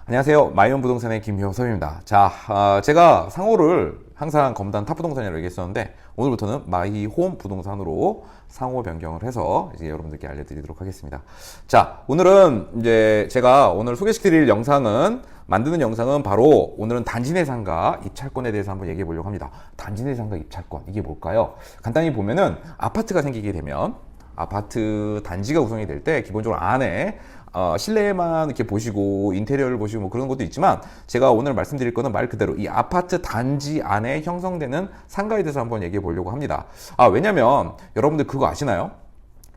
안녕하세요. 마이온 부동산의 김효섭입니다. 자, 제가 상호를 항상 검단 탑부동산이라고 얘기했었는데 오늘부터는 마이홈 부동산으로 상호 변경을 해서 이제 여러분들께 알려드리도록 하겠습니다. 자, 오늘은 이제 제가 오늘 소개시켜드릴 만드는 영상은 바로 오늘은 단지 내 상가 입찰권에 대해서 한번 얘기해 보려고 합니다. 단지 내 상가 입찰권, 이게 뭘까요? 간단히 보면은 아파트가 생기게 되면 아파트 단지가 구성이 될 때 기본적으로 안에 실내만 이렇게 보시고 인테리어를 보시고 뭐 그런 것도 있지만, 제가 오늘 말씀드릴 거는 말 그대로 이 아파트 단지 안에 형성되는 상가에 대해서 한번 얘기해 보려고 합니다. 왜냐면 여러분들 그거 아시나요?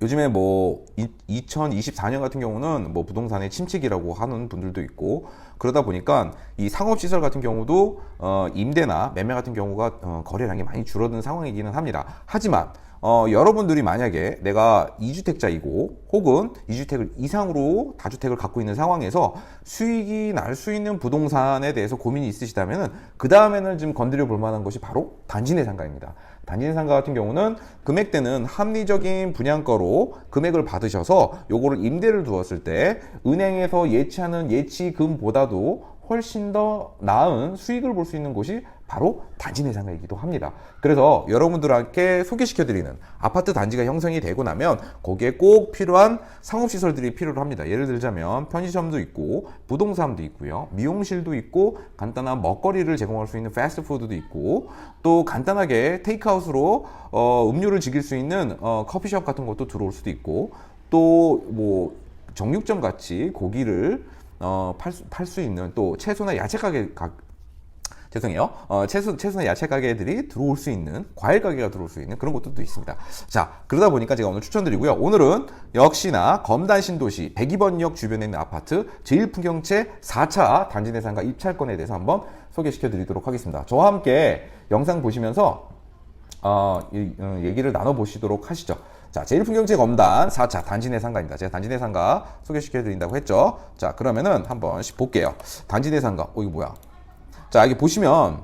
요즘에 뭐 2024년 같은 경우는 뭐 부동산의 침체기라고 하는 분들도 있고, 그러다 보니까 이 상업시설 같은 경우도 임대나 매매 같은 경우가 거래량이 많이 줄어든 상황이기는 합니다. 하지만 여러분들이 만약에 내가 2주택자이고 혹은 2주택을 이상으로 다주택을 갖고 있는 상황에서 수익이 날 수 있는 부동산에 대해서 고민이 있으시다면 그 다음에는 지금 건드려 볼 만한 것이 바로 단지 내 상가입니다. 단지 내 상가 같은 경우는 금액대는 합리적인 분양가로 금액을 받으셔서 요거를 임대를 두었을 때 은행에서 예치하는 예치금보다도 훨씬 더 나은 수익을 볼 수 있는 곳이 바로 단지 내 상가이기도 합니다. 그래서 여러분들께 소개시켜드리는 아파트 단지가 형성이 되고 나면 거기에 꼭 필요한 상업시설들이 필요로 합니다. 예를 들자면 편의점도 있고 부동산도 있고요, 미용실도 있고 간단한 먹거리를 제공할 수 있는 패스트푸드도 있고, 또 간단하게 테이크아웃으로 음료를 즐길 수 있는 커피숍 같은 것도 들어올 수도 있고, 또 뭐 정육점 같이 고기를 팔 수 있는 또 채소나 야채 가게 채소나 야채 가게들이 들어올 수 있는, 과일 가게가 들어올 수 있는 그런 곳들도 있습니다. 자, 그러다 보니까 제가 오늘 추천드리고요. 오늘은 역시나 검단 신도시 102번역 주변에 있는 아파트 제1풍경채 4차 단지 내 상가 입찰권에 대해서 한번 소개시켜 드리도록 하겠습니다. 저와 함께 영상 보시면서 얘기를 나눠보시도록 하시죠. 자, 제1풍경채 검단 4차 단지 내 상가입니다. 제가 단지 내 상가 소개시켜 드린다고 했죠. 자, 그러면은 한번 볼게요. 단지 내 상가, 이거 뭐야? 자, 여기 보시면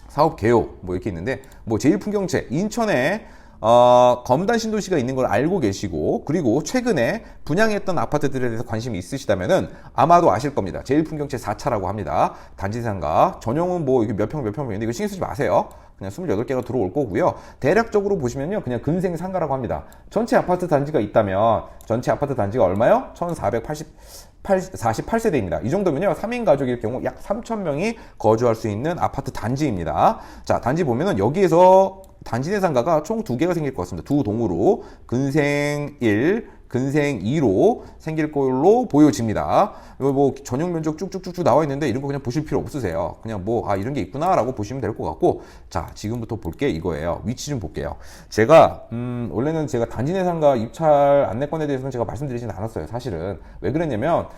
사업 개요 뭐 이렇게 있는데, 뭐 제1풍경채 인천에 검단 신도시가 있는 걸 알고 계시고, 그리고 최근에 분양했던 아파트들에 대해서 관심이 있으시다면은 아마도 아실 겁니다. 제1풍경채 4차라고 합니다. 단지 상가 전용은 뭐 이게 몇 평 있는데 이거 신경 쓰지 마세요. 그냥 28개가 들어올 거고요. 대략적으로 보시면요, 그냥 근생 상가라고 합니다. 전체 아파트 단지가 있다면 전체 아파트 단지가 얼마요? 1448세대입니다. 이 정도면요, 3인 가족일 경우 약 3,000명이 거주할 수 있는 아파트 단지입니다. 자, 단지 보면은 여기에서 단지 내 상가가 총 2개가 생길 것 같습니다. 두 동으로 근생 1, 근생 2로 생길 걸로 보여집니다. 이거 뭐 전용 면적 쭉쭉쭉쭉 나와 있는데 이런 거 그냥 보실 필요 없으세요. 그냥 뭐 이런 게 있구나 라고 보시면 될 것 같고, 자, 지금부터 볼 게 이거예요. 위치 좀 볼게요. 제가 원래는 제가 단지 내 상가 입찰 안내권에 대해서는 제가 말씀드리진 않았어요. 사실은 왜 그랬냐면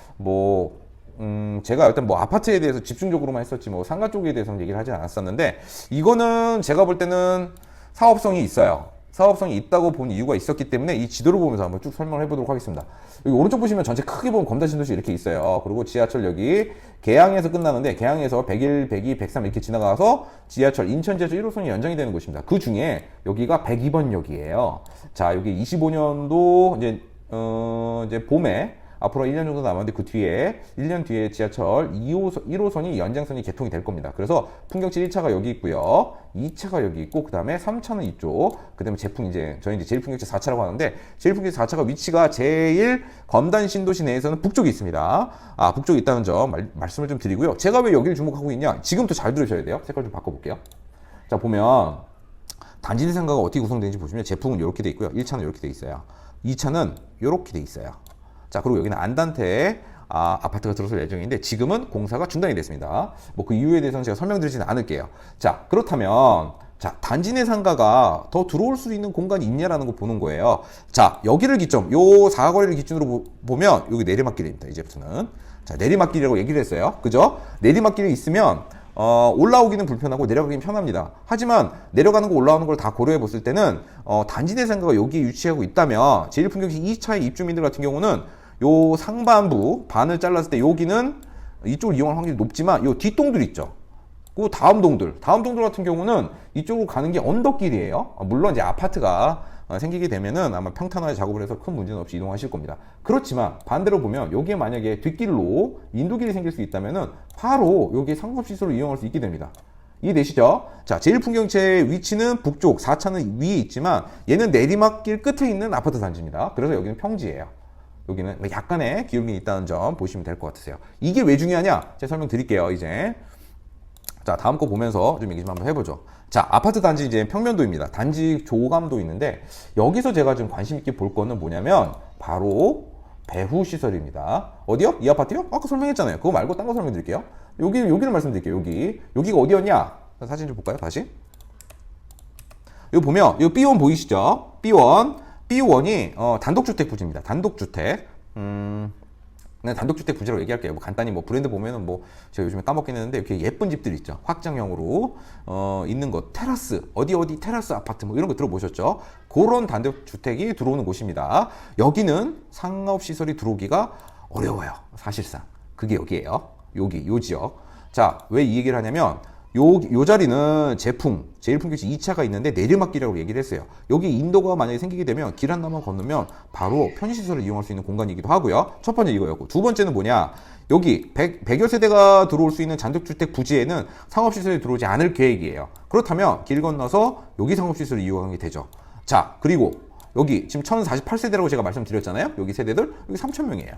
제가 일단 뭐 아파트에 대해서 집중적으로만 했었지 뭐 상가 쪽에 대해서는 얘기를 하지 않았었는데, 이거는 제가 볼 때는 사업성이 있어요. 사업성이 있다고 본 이유가 있었기 때문에 이 지도를 보면서 한번 쭉 설명을 해보도록 하겠습니다. 여기 오른쪽 보시면 전체 크게 보면 검단 신도시 이렇게 있어요. 그리고 지하철 여기 계양에서 끝나는데, 계양에서 101, 102, 103 이렇게 지나가서 지하철 인천 지하철 1호선이 연장이 되는 곳입니다. 그 중에 여기가 102번역이에요. 자, 여기 25년도 이제 봄에 앞으로 1년 정도 남았는데, 그 뒤에 1년 뒤에 지하철 1호선이 연장선이 개통이 될 겁니다. 그래서 풍경채 1차가 여기 있고요, 2차가 여기 있고, 그 다음에 3차는 이쪽, 그 다음에 저희 이제 제1풍경채 4차라고 하는데, 제1풍경채 4차가 위치가 제일 검단 신도시 내에서는 북쪽에 있습니다. 북쪽에 있다는 점 말씀을 좀 드리고요. 제가 왜 여기를 주목하고 있냐, 지금부터 잘 들으셔야 돼요. 색깔 좀 바꿔볼게요. 자, 보면 단지 내 상가가 어떻게 구성되는지 보시면 제품은 이렇게 돼 있고요, 1차는 이렇게 돼 있어요, 2차는 이렇게 돼 있어요. 자, 그리고 여기는 안단테 아파트가 들어설 예정인데 지금은 공사가 중단이 됐습니다. 뭐 그 이유에 대해서는 제가 설명드리지는 않을게요. 자, 그렇다면 단지 내 상가가 더 들어올 수 있는 공간이 있냐라는 거 보는 거예요. 자, 여기를 요 사거리를 기준으로 보면 여기 내리막길입니다. 이제부터는. 자, 내리막길이라고 얘기를 했어요. 그죠? 내리막길이 있으면 올라오기는 불편하고 내려가기는 편합니다. 하지만 내려가는 거 올라오는 걸 다 고려해 봤을 때는 단지 내 상가가 여기에 위치하고 있다면 제1풍경채 2차의 입주민들 같은 경우는 요 상반부 반을 잘랐을 때 여기는 이쪽을 이용할 확률이 높지만 요 뒷동들 있죠, 그 다음 동들 같은 경우는 이쪽으로 가는 게 언덕길이에요. 물론 이제 아파트가 생기게 되면은 아마 평탄화에 작업을 해서 큰 문제는 없이 이동하실 겁니다. 그렇지만 반대로 보면 여기에 만약에 뒷길로 인도길이 생길 수 있다면은 바로 여기에 상업시설을 이용할 수 있게 됩니다. 이해되시죠? 자, 제1풍경채의 위치는 북쪽, 4차는 위에 있지만 얘는 내리막길 끝에 있는 아파트 단지입니다. 그래서 여기는 평지예요. 여기는 약간의 기울기 있다는 점 보시면 될 것 같으세요. 이게 왜 중요하냐? 제가 설명드릴게요, 이제. 자, 다음 거 보면서 좀 얘기 좀 한번 해보죠. 자, 아파트 단지 이제 평면도입니다. 단지 조감도 있는데 여기서 제가 좀 관심 있게 볼 거는 뭐냐면 바로 배후 시설입니다. 어디요? 이 아파트요? 아까 설명했잖아요. 그거 말고 딴 거 설명드릴게요. 여기를 말씀드릴게요. 여기가 어디였냐? 사진 좀 볼까요? 다시. 여기 보면 여기 B1 보이시죠? B1이 단독주택 부지입니다. 단독주택. 네, 단독주택 부지라고 얘기할게요. 뭐 간단히 뭐 브랜드 보면은 뭐 제가 요즘에 까먹긴 했는데 이렇게 예쁜 집들 있죠. 확장형으로 있는 것, 테라스, 어디 테라스 아파트 뭐 이런 거 들어보셨죠? 그런 단독주택이 들어오는 곳입니다. 여기는 상업시설이 들어오기가 어려워요. 사실상. 그게 여기예요. 요 지역. 자, 왜 이 얘기를 하냐면 요 자리는 제1풍경채 2차가 있는데 내리막길이라고 얘기를 했어요. 여기 인도가 만약에 생기게 되면 길 하나만 건너면 바로 편의시설을 이용할 수 있는 공간이기도 하고요. 첫 번째 이거였고, 두 번째는 뭐냐? 여기 100여 세대가 들어올 수 있는 단독주택 부지에는 상업시설이 들어오지 않을 계획이에요. 그렇다면 길 건너서 여기 상업시설을 이용하게 되죠. 자, 그리고 여기 지금 1048세대라고 제가 말씀드렸잖아요. 여기 세대들, 여기 3000명이에요.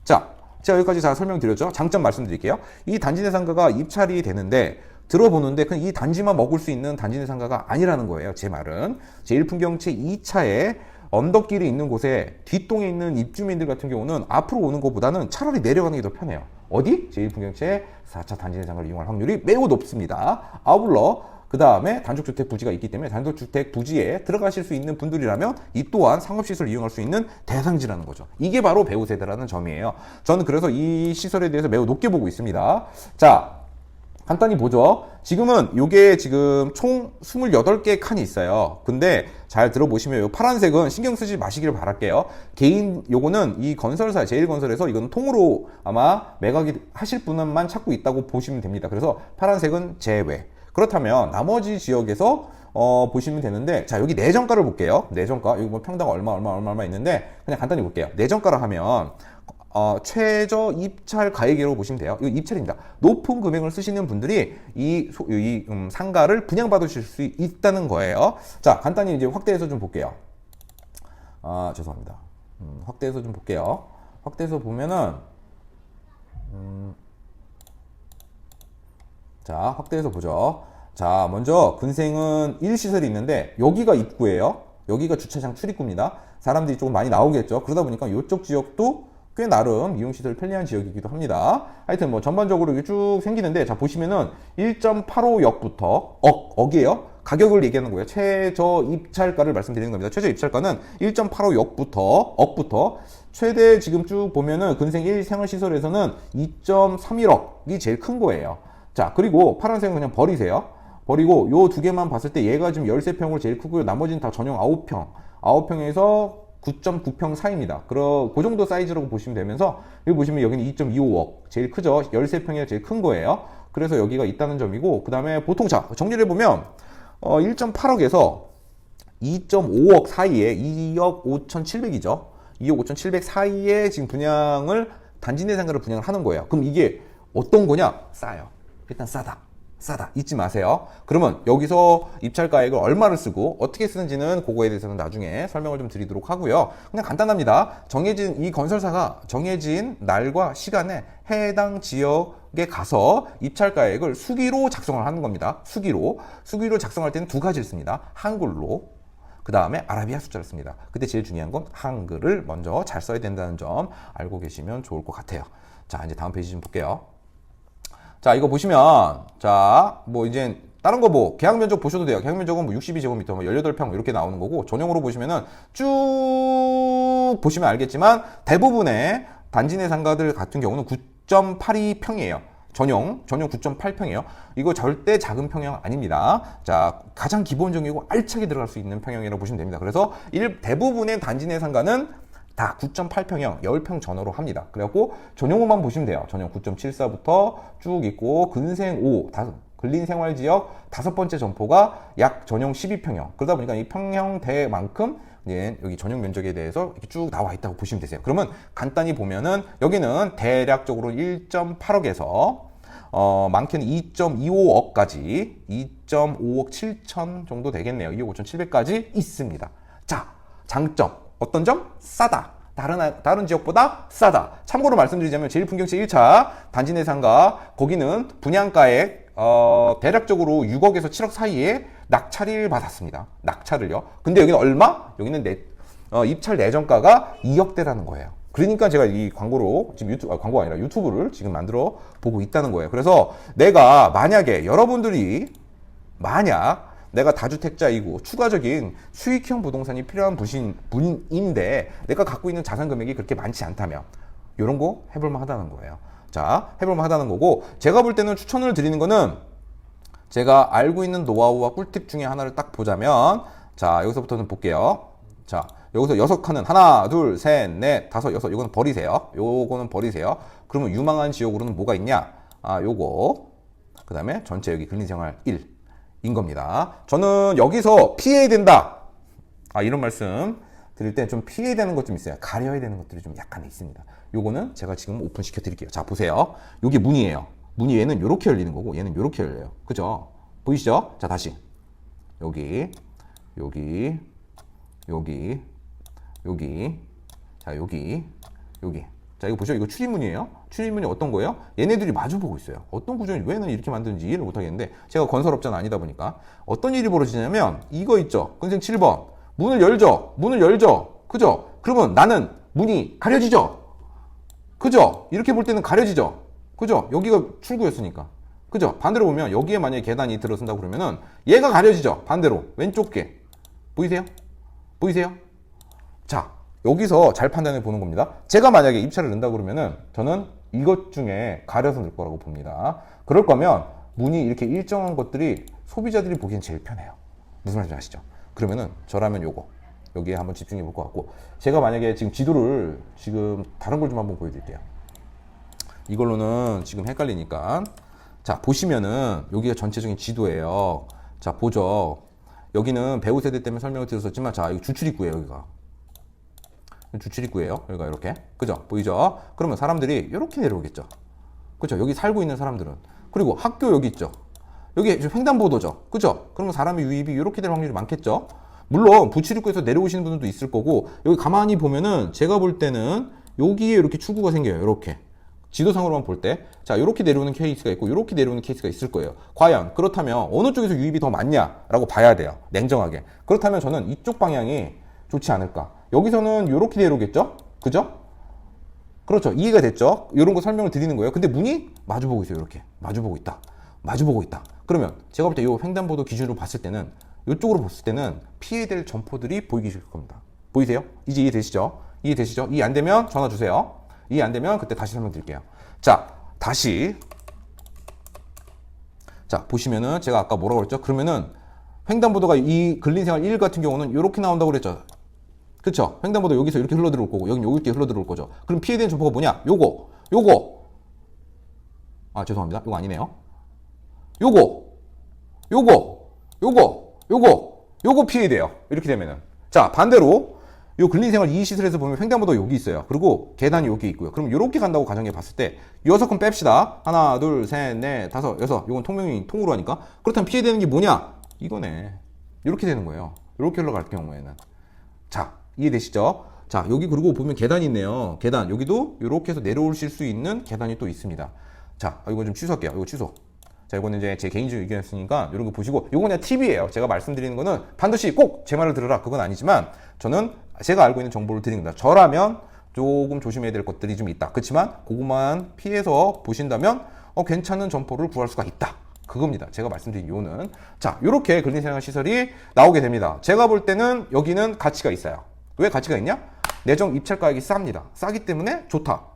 자, 제가 여기까지 다 설명드렸죠. 장점 말씀드릴게요. 이 단지 내 상가가 입찰이 되는데 들어보는데 그냥 이 단지만 먹을 수 있는 단지 내 상가가 아니라는 거예요. 제 말은. 제1풍경채 2차에 언덕길이 있는 곳에 뒷동에 있는 입주민들 같은 경우는 앞으로 오는 것보다는 차라리 내려가는 게 더 편해요. 어디? 제1풍경채 4차 단지 내 상가를 이용할 확률이 매우 높습니다. 아울러 그 다음에 단독주택 부지가 있기 때문에 단독주택 부지에 들어가실 수 있는 분들이라면 이 또한 상업시설을 이용할 수 있는 대상지라는 거죠. 이게 바로 배후 세대라는 점이에요. 저는 그래서 이 시설에 대해서 매우 높게 보고 있습니다. 자, 간단히 보죠. 지금은 요게 지금 총 28개의 칸이 있어요. 근데 잘 들어보시면 요 파란색은 신경 쓰지 마시기를 바랄게요. 요거는 이 건설사, 제일건설에서 이건 통으로 아마 매각이 하실 분만 찾고 있다고 보시면 됩니다. 그래서 파란색은 제외. 그렇다면 나머지 지역에서 보시면 되는데, 자, 여기 내정가를 볼게요. 내정가. 여기 뭐 평당 얼마 있는데 그냥 간단히 볼게요. 내정가를 하면 최저 입찰 가액이라고 보시면 돼요. 이거 입찰입니다. 높은 금액을 쓰시는 분들이 이 상가를 분양받으실 수 있다는 거예요. 자, 간단히 이제 확대해서 좀 볼게요. 죄송합니다. 확대해서 좀 볼게요. 확대해서 보면은 자, 확대해서 보죠. 자, 먼저 근생은 1시설이 있는데 여기가 입구예요. 여기가 주차장 출입구입니다. 사람들이 조금 많이 나오겠죠. 그러다 보니까 이쪽 지역도 꽤 나름 이용시설 편리한 지역이기도 합니다. 하여튼 뭐 전반적으로 이게 쭉 생기는데, 자, 보시면은 1.85억부터 억이에요. 가격을 얘기하는 거예요. 최저 입찰가를 말씀드리는 겁니다. 최저 입찰가는 1.85억부터 최대 지금 쭉 보면은 근생 1 생활시설에서는 2.31억이 제일 큰 거예요. 자, 그리고 파란색은 그냥 버리세요. 버리고 요 두 개만 봤을 때 얘가 지금 13평으로 제일 크고요. 나머지는 다 전용 9평. 9평에서 9.9평 사이입니다. 그 정도 사이즈라고 보시면 되면서 여기 보시면 여기는 2.25억. 제일 크죠. 13평이 제일 큰 거예요. 그래서 여기가 있다는 점이고, 그 다음에 보통 자, 정리를 해보면 1.8억에서 2.5억 사이에 2억 5,700이죠. 2억 5,700 사이에 지금 단지 내 상가를 분양을 하는 거예요. 그럼 이게 어떤 거냐? 싸요. 일단 싸다 잊지 마세요. 그러면 여기서 입찰 가액을 얼마를 쓰고 어떻게 쓰는지는 그거에 대해서는 나중에 설명을 좀 드리도록 하고요. 그냥 간단합니다. 이 건설사가 정해진 날과 시간에 해당 지역에 가서 입찰 가액을 수기로 작성을 하는 겁니다. 수기로 작성할 때는 두 가지를 씁니다. 한글로, 그 다음에 아라비아 숫자를 씁니다. 그때 제일 중요한 건 한글을 먼저 잘 써야 된다는 점 알고 계시면 좋을 것 같아요. 자, 이제 다음 페이지 좀 볼게요. 자, 이거 보시면, 자, 뭐 이제 다른 거 뭐 계약 면적 보셔도 돼요. 계약 면적은 뭐 62제곱미터, 뭐 18평 이렇게 나오는 거고, 전용으로 보시면은 쭉 보시면 알겠지만 대부분의 단지 내 상가들 같은 경우는 9.82평이에요. 전용 9.8평이에요. 이거 절대 작은 평형 아닙니다. 자, 가장 기본적이고 알차게 들어갈 수 있는 평형이라고 보시면 됩니다. 그래서 대부분의 단지 내 상가는 다 9.8평형, 10평 전후로 합니다. 그래갖고 전용호만 보시면 돼요. 전용 9.74부터 쭉 있고 근생 5, 근린생활지역 5번째 점포가 약 전용 12평형. 그러다 보니까 이 평형대만큼 이제 여기 전용 면적에 대해서 이렇게 쭉 나와 있다고 보시면 되세요. 그러면 간단히 보면은 여기는 대략적으로 1.8억에서 많게는 2.25억까지 2.5억 7천 정도 되겠네요. 2억 5천 7백까지 있습니다. 자, 장점. 어떤 점? 싸다. 다른 지역보다 싸다. 참고로 말씀드리자면 제1풍경채 1차 단지 내 상가 거기는 분양가액 대략적으로 6억에서 7억 사이에 낙찰을 받았습니다. 낙찰을요. 근데 여기는 얼마? 여기는 입찰 내정가가 2억대라는 거예요. 그러니까 제가 이 광고로 지금 광고가 아니라 유튜브를 지금 만들어 보고 있다는 거예요. 그래서 내가 만약에 여러분들이 내가 다주택자이고 추가적인 수익형 부동산이 필요한 분인데 내가 갖고 있는 자산 금액이 그렇게 많지 않다면 이런 거 해볼만 하다는 거예요. 자, 해볼만 하다는 거고 제가 볼 때는 추천을 드리는 거는 제가 알고 있는 노하우와 꿀팁 중에 하나를 딱 보자면 자, 여기서부터는 볼게요. 자, 여기서 6칸은 하나, 둘, 셋, 넷, 다섯, 여섯. 요거는 버리세요. 요거는 버리세요. 그러면 유망한 지역으로는 뭐가 있냐? 요거. 그 다음에 전체 여기 근린생활 1인 겁니다. 저는 여기서 피해야 된다. 이런 말씀 드릴 때 좀 피해야 되는 것 좀 있어요. 가려야 되는 것들이 좀 약간 있습니다. 요거는 제가 지금 오픈시켜 드릴게요. 자, 보세요. 요게 문이에요. 문이 얘는 요렇게 열리는 거고 얘는 요렇게 열려요. 그죠? 보이시죠? 자, 다시. 여기. 자, 여기. 자, 이거 보시죠. 이거 출입문이에요. 출입문이 어떤 거예요? 얘네들이 마주보고 있어요. 어떤 구조는 왜 이렇게 만드는지 이해를 못 하겠는데, 제가 건설업자는 아니다 보니까. 어떤 일이 벌어지냐면, 이거 있죠. 근생 7번. 문을 열죠. 그죠? 그러면 나는 문이 가려지죠? 그죠? 이렇게 볼 때는 가려지죠? 그죠? 여기가 출구였으니까. 그죠? 반대로 보면, 여기에 만약에 계단이 들어선다고 그러면은, 얘가 가려지죠? 반대로. 왼쪽 게. 보이세요? 자, 여기서 잘 판단해 보는 겁니다. 제가 만약에 입찰을 넣는다 그러면은 저는 이것 중에 가려서 넣을 거라고 봅니다. 그럴 거면 문이 이렇게 일정한 것들이 소비자들이 보기엔 제일 편해요. 무슨 말인지 아시죠? 그러면은 저라면 여기에 한번 집중해 볼 것 같고, 제가 만약에 지금 지도를 지금 다른 걸 좀 한번 보여드릴게요. 이걸로는 지금 헷갈리니까. 자, 보시면은 여기가 전체적인 지도예요. 자, 보죠. 여기는 배우 세대 때문에 설명을 드렸었지만, 자, 이거 주출입구예요. 여기가 이렇게. 그죠? 보이죠? 그러면 사람들이 이렇게 내려오겠죠. 그죠? 여기 살고 있는 사람들은. 그리고 학교 여기 있죠. 여기 횡단보도죠. 그죠? 그러면 사람의 유입이 이렇게 될 확률이 많겠죠. 물론 부출입구에서 내려오시는 분들도 있을 거고, 여기 가만히 보면은 제가 볼 때는 여기에 이렇게 출구가 생겨요. 이렇게. 지도상으로만 볼 때. 자, 이렇게 내려오는 케이스가 있고 이렇게 내려오는 케이스가 있을 거예요. 과연 그렇다면 어느 쪽에서 유입이 더 많냐라고 봐야 돼요. 냉정하게. 그렇다면 저는 이쪽 방향이 좋지 않을까. 여기서는 이렇게 내려오겠죠? 그죠? 그렇죠. 이해가 됐죠? 이런 거 설명을 드리는 거예요. 근데 문이 마주보고 있어요. 이렇게. 마주보고 있다. 그러면 제가 볼 때 이 횡단보도 기준으로 봤을 때는, 이쪽으로 봤을 때는 피해될 점포들이 보이기 시작할 겁니다. 보이세요? 이제 이해되시죠? 이해 안 되면 전화 주세요. 이해 안 되면 그때 다시 설명드릴게요. 자, 다시. 자, 보시면은 제가 아까 뭐라고 그랬죠? 그러면은 횡단보도가 이 근린생활 1 같은 경우는 이렇게 나온다고 그랬죠? 그쵸? 횡단보도 여기서 이렇게 흘러들어올 거고, 여긴 이렇게 흘러들어올 거죠. 그럼 피해되는 점포가 뭐냐? 요거. 죄송합니다. 요거 아니네요. 요거 피해돼요. 이렇게 되면은. 자, 반대로 요 근린생활 2시설에서 보면 횡단보도 여기 있어요. 그리고 계단이 여기 있고요. 그럼 이렇게 간다고 가정해 봤을 때 6건 뺍시다. 하나, 둘, 셋, 넷, 다섯, 여섯. 요건 통으로 하니까. 그렇다면 피해되는 게 뭐냐? 이거네. 이렇게 되는 거예요. 이렇게 흘러갈 경우에는. 자, 이해되시죠? 자, 여기 그리고 보면 계단이 있네요. 계단. 여기도 이렇게 해서 내려오실 수 있는 계단이 또 있습니다. 자, 이거 좀 취소할게요. 이거 취소. 자, 이거는 이제 제 개인적인 의견이었으니까 이런 거 보시고, 이거 그냥 팁이에요. 제가 말씀드리는 거는 반드시 꼭 제 말을 들으라, 그건 아니지만, 저는 제가 알고 있는 정보를 드리는 겁니다. 저라면 조금 조심해야 될 것들이 좀 있다. 그렇지만 그것만 피해서 보신다면 괜찮은 점포를 구할 수가 있다. 그겁니다. 제가 말씀드린 이유는. 자, 이렇게 근린생활 시설이 나오게 됩니다. 제가 볼 때는 여기는 가치가 있어요. 왜 가치가 있냐? 내정 입찰 가격이 쌉니다. 싸기 때문에 좋다.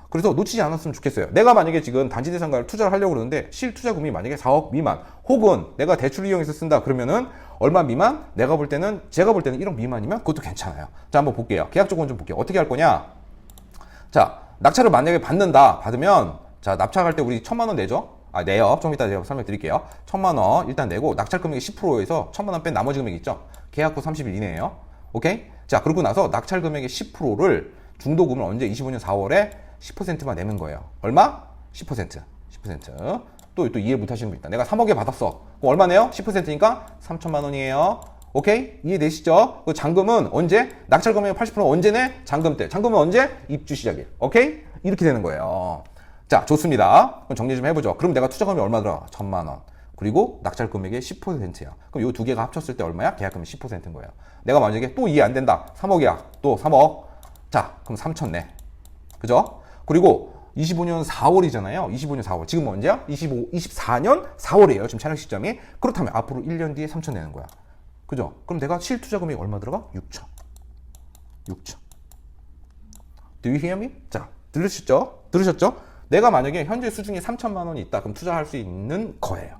그래서 놓치지 않았으면 좋겠어요. 내가 만약에 지금 단지 대상가를 투자를 하려고 그러는데 실투자금이 만약에 4억 미만, 혹은 내가 대출 이용해서 쓴다 그러면은 얼마 미만? 제가 볼 때는 1억 미만이면 그것도 괜찮아요. 자, 한번 볼게요. 계약 조건 좀 볼게요. 어떻게 할 거냐? 자, 낙찰을 만약에 받으면, 자, 납찰할 때 우리 1,000만 원 내죠? 내역 좀 이따 제가 설명드릴게요. 1,000만 원 일단 내고 낙찰 금액이 10%에서 1,000만 원 뺀 나머지 금액 있죠? 계약 후 30일 이내에요. 오케이? 자, 그러고 나서 낙찰 금액의 10%를 중도금을 언제 25년 4월에 10%만 내는 거예요. 얼마? 10%. 10%. 또 이해 못 하시는 분 있다. 내가 3억에 받았어. 그럼 얼마네요? 10%니까 3천만 원이에요. 오케이? 이해되시죠? 그 잔금은 언제? 낙찰 금액의 80%는 언제 내? 잔금 때. 잔금은 언제? 입주 시작일. 오케이? 이렇게 되는 거예요. 자, 좋습니다. 그럼 정리 좀 해보죠. 그럼 내가 투자금이 얼마 들어? 1,000만 원. 그리고 낙찰 금액의 10%야. 그럼 이 두 개가 합쳤을 때 얼마야? 계약금이 10%인 거예요. 내가 만약에 또 이해 안 된다. 3억이야. 또 3억. 자, 그럼 3천 내. 그죠? 그리고 25년 4월이잖아요. 25년 4월. 지금 언제야? 24년 4월이에요. 지금 촬영 시점이. 그렇다면 앞으로 1년 뒤에 3천 내는 거야. 그죠? 그럼 내가 실투자 금액이 얼마 들어가? 6천. 6천. Do you hear me? 자, 들으셨죠? 들으셨죠? 내가 만약에 현재 수중에 3천만 원이 있다. 그럼 투자할 수 있는 거예요.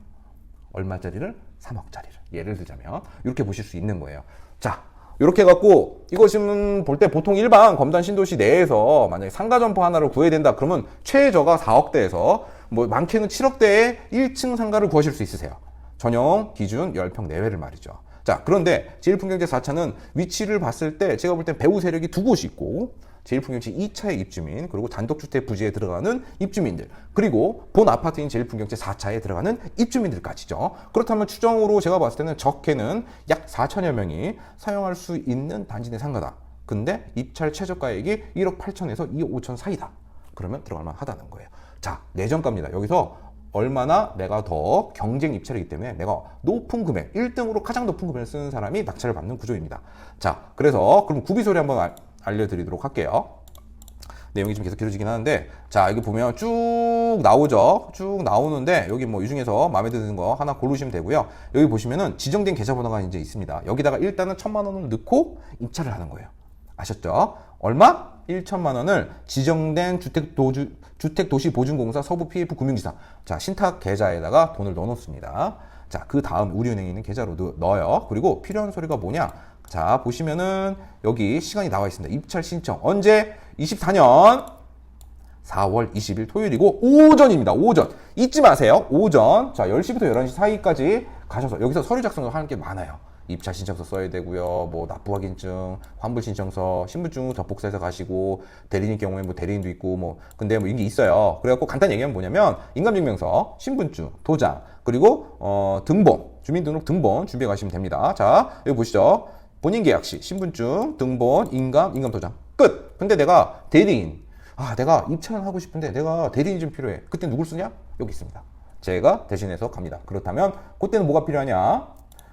얼마짜리를? 3억짜리를. 예를 들자면 이렇게 보실 수 있는 거예요. 자, 이렇게 해갖고 이거 지금 볼 때 보통 일반 검단 신도시 내에서 만약에 상가 점포 하나를 구해야 된다. 그러면 최저가 4억대에서 뭐 많게는 7억대에 1층 상가를 구하실 수 있으세요. 전용 기준 10평 내외를 말이죠. 자, 그런데 제1풍경제 4차는 위치를 봤을 때 제가 볼 땐 배후 세력이 두 곳이 있고 제1풍경제 2차의 입주민, 그리고 단독주택 부지에 들어가는 입주민들, 그리고 본 아파트인 제1풍경제 4차에 들어가는 입주민들까지죠. 그렇다면 추정으로 제가 봤을 때는 적게는 약 4천여 명이 사용할 수 있는 단지 내 상가다. 근데 입찰 최저가액이 1억 8천에서 2억 5천 사이다. 그러면 들어갈 만하다는 거예요. 자, 내정가입니다. 여기서 얼마나 내가 더 경쟁 입찰이기 때문에 내가 높은 금액, 1등으로 가장 높은 금액을 쓰는 사람이 낙찰을 받는 구조입니다. 자, 그래서 그럼 구비소리 한번 알려드리도록 할게요. 내용이 좀 계속 길어지긴 하는데, 자, 여기 보면 쭉 나오죠. 쭉 나오는데 여기 뭐 이 중에서 마음에 드는 거 하나 고르시면 되고요. 여기 보시면은 지정된 계좌번호가 이제 있습니다. 여기다가 일단은 1,000만 원을 넣고 입찰을 하는 거예요. 아셨죠? 얼마? 1,000만 원을 지정된 주택도시보증공사 서부PF 금융지사, 자, 신탁 계좌에다가 돈을 넣어놓습니다. 자, 그 다음 우리은행에 있는 계좌로 넣어요. 그리고 필요한 서류가 뭐냐? 자, 보시면은 여기 시간이 나와 있습니다. 입찰 신청 언제? 24년 4월 20일 토요일이고 오전입니다. 오전. 잊지 마세요. 오전. 자, 10시부터 11시 사이까지 가셔서 여기서 서류 작성을 하는 게 많아요. 입찰 신청서 써야 되고요. 뭐 납부 확인증, 환불 신청서, 신분증 접복사해서 가시고, 대리인 경우에 뭐 대리인도 있고 뭐 근데 뭐 이런 게 있어요. 그래갖고 간단히 얘기하면 뭐냐면 인감증명서, 신분증, 도장, 그리고 등본, 주민등록 등본 준비해 가시면 됩니다. 자, 여기 보시죠. 본인 계약시, 신분증, 등본, 인감 도장. 끝. 근데 내가 대리인, 내가 입찰을 하고 싶은데 내가 대리인 좀 필요해. 그때 누굴 쓰냐? 여기 있습니다. 제가 대신해서 갑니다. 그렇다면 그때는 뭐가 필요하냐?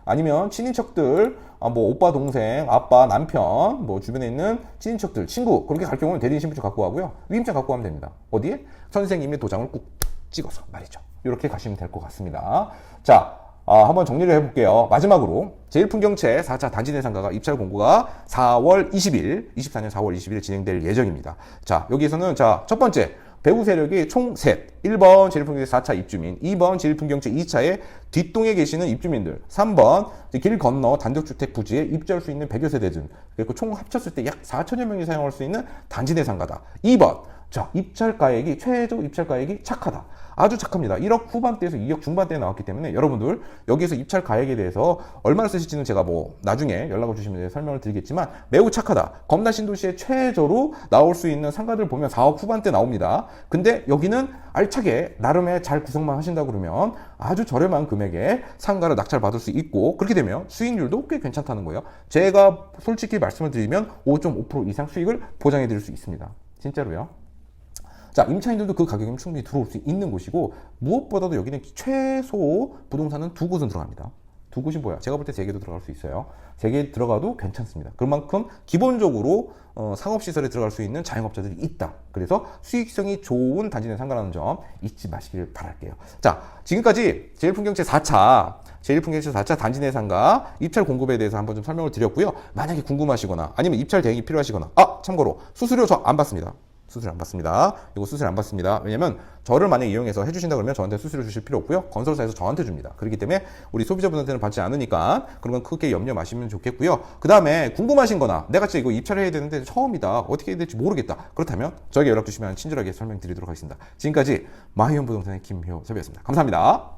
아니면 친인척들, 뭐 오빠, 동생, 아빠, 남편, 뭐 주변에 있는 친인척들, 친구, 그렇게 갈 경우는 대리인 신분증 갖고 가고요. 위임장 갖고 가면 됩니다. 어디에? 선생님의 도장을 꾹 찍어서 말이죠. 이렇게 가시면 될 것 같습니다. 자, 한번 정리를 해볼게요. 마지막으로 제1풍경채 4차 단지 내 상가가 입찰 공고가 4월 20일, 24년 4월 20일 진행될 예정입니다. 자, 여기에서는 자, 첫 번째 배후 세력이 총 셋. 1번 제1풍경채 4차 입주민, 2번 제1풍경채 2차의 뒷동에 계시는 입주민들, 3번 길 건너 단독주택 부지에 입주할 수 있는 100여 세대들, 그리고 총 합쳤을 때 약 4천여 명이 사용할 수 있는 단지 내 상가다. 2번, 자, 입찰가액이 최저 입찰가액이 착하다. 아주 착합니다. 1억 후반대에서 2억 중반대에 나왔기 때문에 여러분들 여기에서 입찰 가액에 대해서 얼마나 쓰실지는 제가 뭐 나중에 연락을 주시면 설명을 드리겠지만 매우 착하다. 검단 신도시의 최저로 나올 수 있는 상가들 보면 4억 후반대 나옵니다. 근데 여기는 알차게 나름의 잘 구성만 하신다 그러면 아주 저렴한 금액에 상가를 낙찰 받을 수 있고, 그렇게 되면 수익률도 꽤 괜찮다는 거예요. 제가 솔직히 말씀을 드리면 5.5% 이상 수익을 보장해 드릴 수 있습니다. 진짜로요. 자, 임차인들도 그 가격이면 충분히 들어올 수 있는 곳이고, 무엇보다도 여기는 최소 부동산은 두 곳은 들어갑니다. 두 곳이 뭐야? 제가 볼 때 세 개도 들어갈 수 있어요. 세 개 들어가도 괜찮습니다. 그만큼 기본적으로 상업시설에 들어갈 수 있는 자영업자들이 있다. 그래서 수익성이 좋은 단지 내 상가라는 점 잊지 마시길 바랄게요. 자, 지금까지 제1풍경채 4차 단지 내 상가 입찰 공급에 대해서 한번 좀 설명을 드렸고요. 만약에 궁금하시거나 아니면 입찰 대행이 필요하시거나, 참고로 수수료 저 안 받습니다. 수술 안 받습니다. 이거 수술 안 받습니다. 왜냐면 저를 만약에 이용해서 해주신다 그러면 저한테 수술을 주실 필요 없고요. 건설사에서 저한테 줍니다. 그렇기 때문에 우리 소비자분한테는 받지 않으니까 그런 건 크게 염려 마시면 좋겠고요. 그 다음에 궁금하신 거나 내가 진짜 이거 입찰을 해야 되는데 처음이다. 어떻게 해야 될지 모르겠다. 그렇다면 저에게 연락 주시면 친절하게 설명드리도록 하겠습니다. 지금까지 마이홈 부동산의 김효섭이었습니다. 감사합니다.